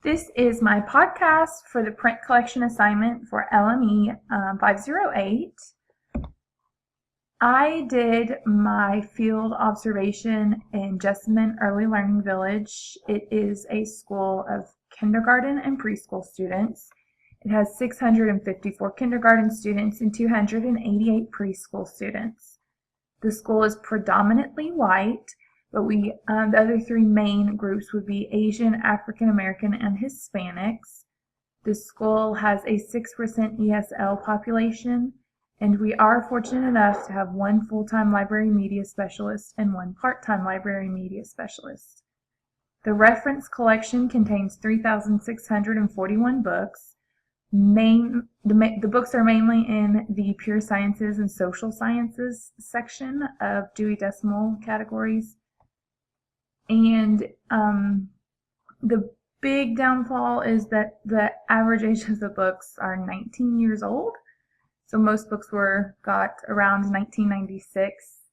This is my podcast for the print collection assignment for LME 508. I did my field observation in Jessamine Early Learning Village. It is a school of kindergarten and preschool students. It has 654 kindergarten students and 288 preschool students. The school is predominantly white, but the other three main groups would be Asian, African American, and Hispanics. The school has a 6% ESL population, and we are fortunate enough to have one full-time library media specialist and one part-time library media specialist. The reference collection contains 3,641 books. The books are mainly in the pure sciences and social sciences section of Dewey Decimal categories. And the big downfall is that the average age of the books are 19 years old. So most books got around 1996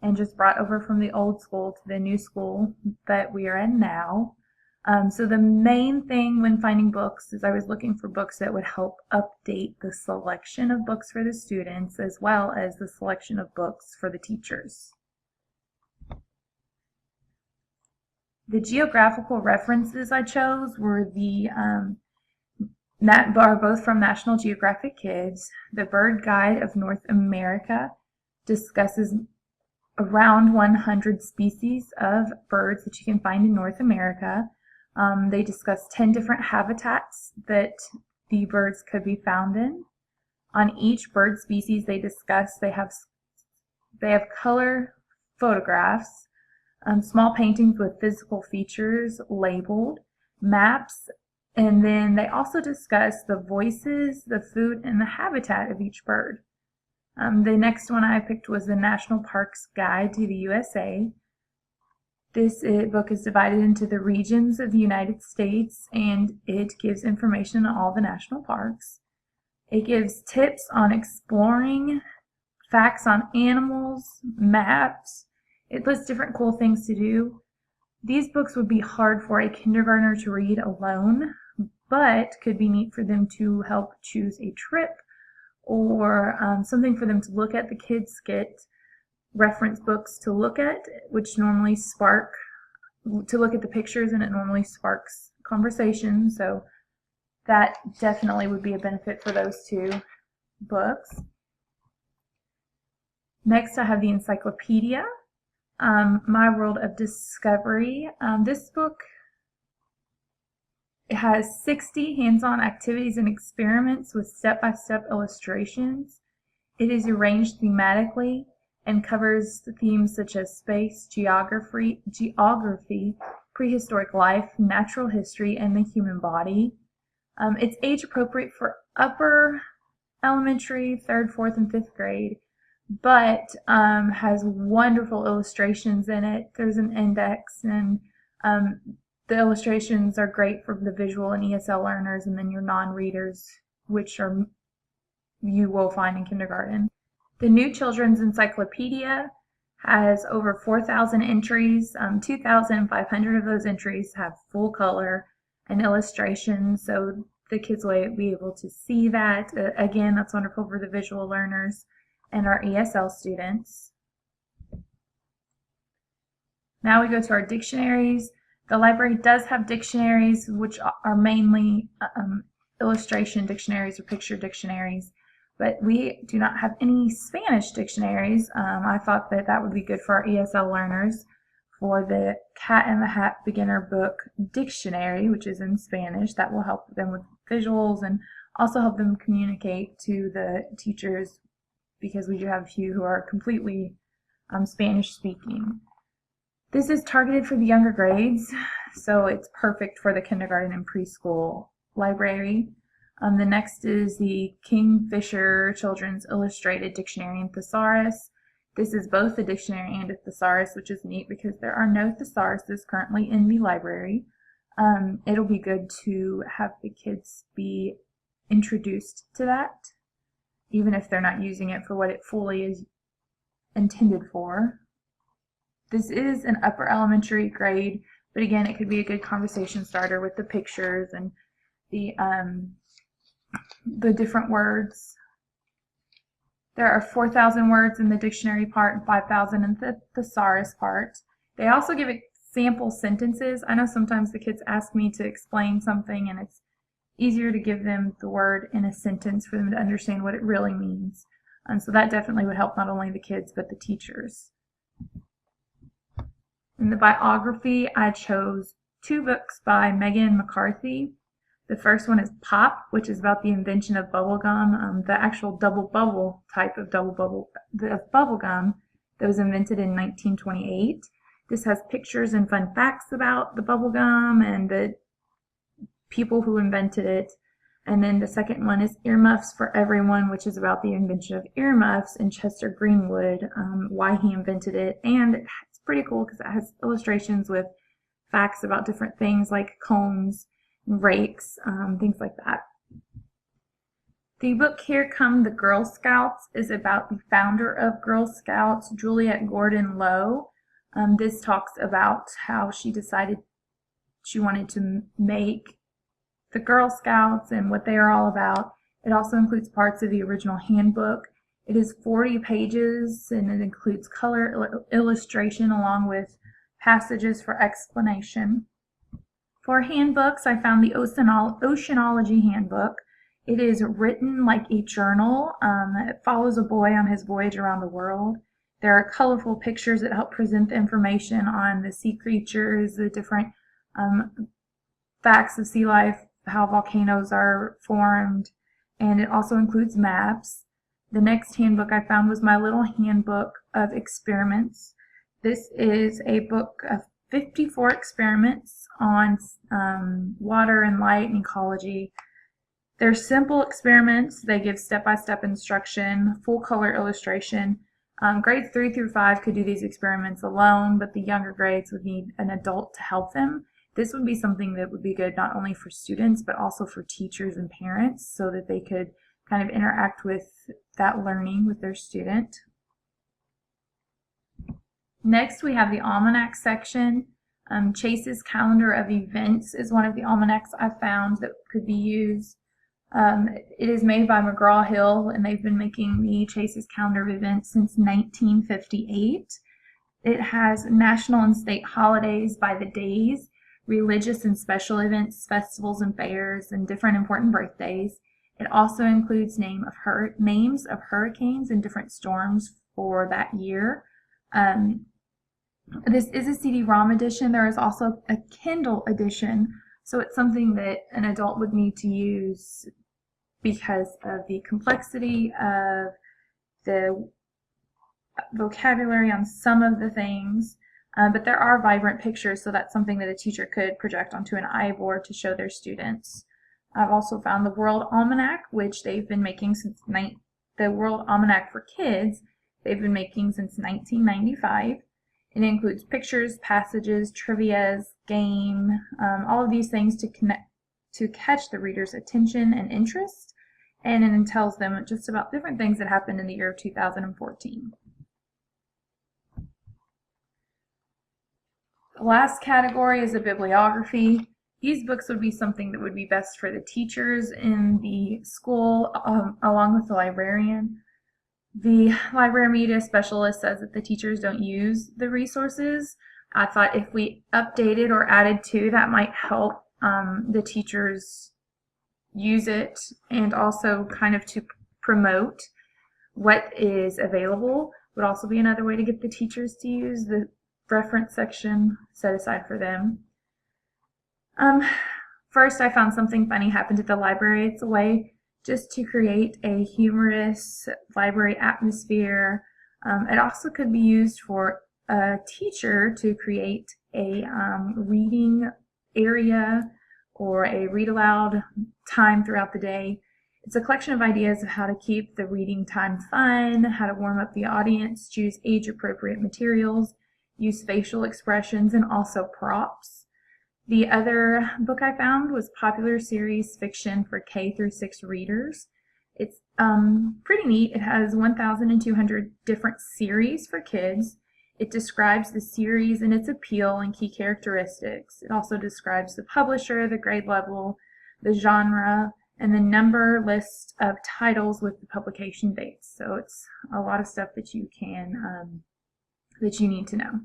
and just brought over from the old school to the new school that we are in now. So the main thing when finding books is I was looking for books that would help update the selection of books for the students as well as the selection of books for the teachers. The geographical references I chose were are both from National Geographic Kids. The Bird Guide of North America discusses around 100 species of birds that you can find in North America. They discuss 10 different habitats that the birds could be found in. On each bird species they have color photographs, small paintings with physical features labeled, maps, and then they also discuss the voices, the food, and the habitat of each bird. The next one I picked was the National Parks Guide to the USA. This book is divided into the regions of the United States, and it gives information on all the national parks. It gives tips on exploring, facts on animals, maps. It lists different cool things to do. These books would be hard for a kindergartner to read alone, but could be neat for them to help choose a trip or something for them to look at. The kids get reference books to look at, which normally look at the pictures, and it normally sparks conversation. So that definitely would be a benefit for those two books. Next, I have the encyclopedia, My World of Discovery. This book has 60 hands-on activities and experiments with step-by-step illustrations. It is arranged thematically and covers themes such as space, geography, prehistoric life, natural history, and the human body. It's age appropriate for upper elementary, 3rd, 4th, and 5th grade, but has wonderful illustrations in it. There's an index, and the illustrations are great for the visual and ESL learners, and then your non-readers, which you will find in kindergarten. The New Children's Encyclopedia has over 4,000 entries. 2,500 of those entries have full color and illustrations, so the kids will be able to see that. Again, that's wonderful for the visual learners and our ESL students. Now we go to our dictionaries. The library does have dictionaries, which are mainly illustration dictionaries or picture dictionaries, but we do not have any Spanish dictionaries. I thought that would be good for our ESL learners for the Cat in the Hat Beginner Book Dictionary, which is in Spanish. That will help them with visuals and also help them communicate to the teachers, because we do have a few who are completely Spanish speaking. This is targeted for the younger grades, so it's perfect for the kindergarten and preschool library. The next is the Kingfisher Children's Illustrated Dictionary and Thesaurus. This is both a dictionary and a thesaurus, which is neat because there are no thesauruses currently in the library. It'll be good to have the kids be introduced to that, even if they're not using it for what it fully is intended for. This is an upper elementary grade But again, it could be a good conversation starter with the pictures and the different words. There are 4,000 words in the dictionary part and 5,000 in the thesaurus part. They also give sample sentences. I know sometimes the kids ask me to explain something, and it's easier to give them the word in a sentence for them to understand what it really means. And so that definitely would help not only the kids but the teachers. In the biography, I chose 2 books by Megan McCarthy. The first one is Pop, which is about the invention of bubble gum, the actual double bubble type of bubble gum that was invented in 1928. This has pictures and fun facts about the bubble gum and the people who invented it. And then the second one is Earmuffs for Everyone, which is about the invention of earmuffs and Chester Greenwood, why he invented it. And it's pretty cool because it has illustrations with facts about different things like combs, rakes, things like that. The book Here Come the Girl Scouts is about the founder of Girl Scouts, Juliette Gordon Low. This talks about how she decided she wanted to make the Girl Scouts and what they are all about. It also includes parts of the original handbook. It is 40 pages and it includes color illustration along with passages for explanation. For handbooks, I found the Oceanology Handbook. It is written like a journal. It follows a boy on his voyage around the world. There are colorful pictures that help present the information on the sea creatures, the different facts of sea life, how volcanoes are formed, and it also includes maps. The next handbook I found was My Little Handbook of Experiments. This is a book of 54 experiments on water and light and ecology. They're simple experiments. They give step-by-step instruction, full color illustration. Grades 3 through 5 could do these experiments alone, but the younger grades would need an adult to help them. This would be something that would be good not only for students, but also for teachers and parents so that they could kind of interact with that learning with their student. Next, we have the almanac section. Chase's Calendar of Events is one of the almanacs I found that could be used. It is made by McGraw-Hill, and they've been making the Chase's Calendar of Events since 1958. It has national and state holidays by the days, religious and special events, festivals and fairs, and different important birthdays. It also includes names of hurricanes and different storms for that year. This is a CD-ROM edition. There is also a Kindle edition, so it's something that an adult would need to use because of the complexity of the vocabulary on some of the things. But there are vibrant pictures, so that's something that a teacher could project onto an iBoard to show their students. I've also found the World Almanac, which they've been making since the World Almanac for Kids. They've been making since 1995. It includes pictures, passages, trivias, game, all of these things to catch the reader's attention and interest, and it tells them just about different things that happened in the year of 2014. The last category is a bibliography. These books would be something that would be best for the teachers in the school, along with the librarian. The library media specialist says that the teachers don't use the resources. I thought if we updated or added to, that might help the teachers use it, and also kind of to promote what is available would also be another way to get the teachers to use the reference section set aside for them. First, I found something funny happened at the library. It's a way just to create a humorous library atmosphere. It also could be used for a teacher to create a reading area or a read aloud time throughout the day. It's a collection of ideas of how to keep the reading time fun, how to warm up the audience, choose age-appropriate materials, use facial expressions, and also props. The other book I found was Popular Series Fiction for K through 6 readers. It's pretty neat. It has 1,200 different series for kids. It describes the series and its appeal and key characteristics. It also describes the publisher, the grade level, the genre, and the number list of titles with the publication dates. So it's a lot of stuff that you can that you need to know.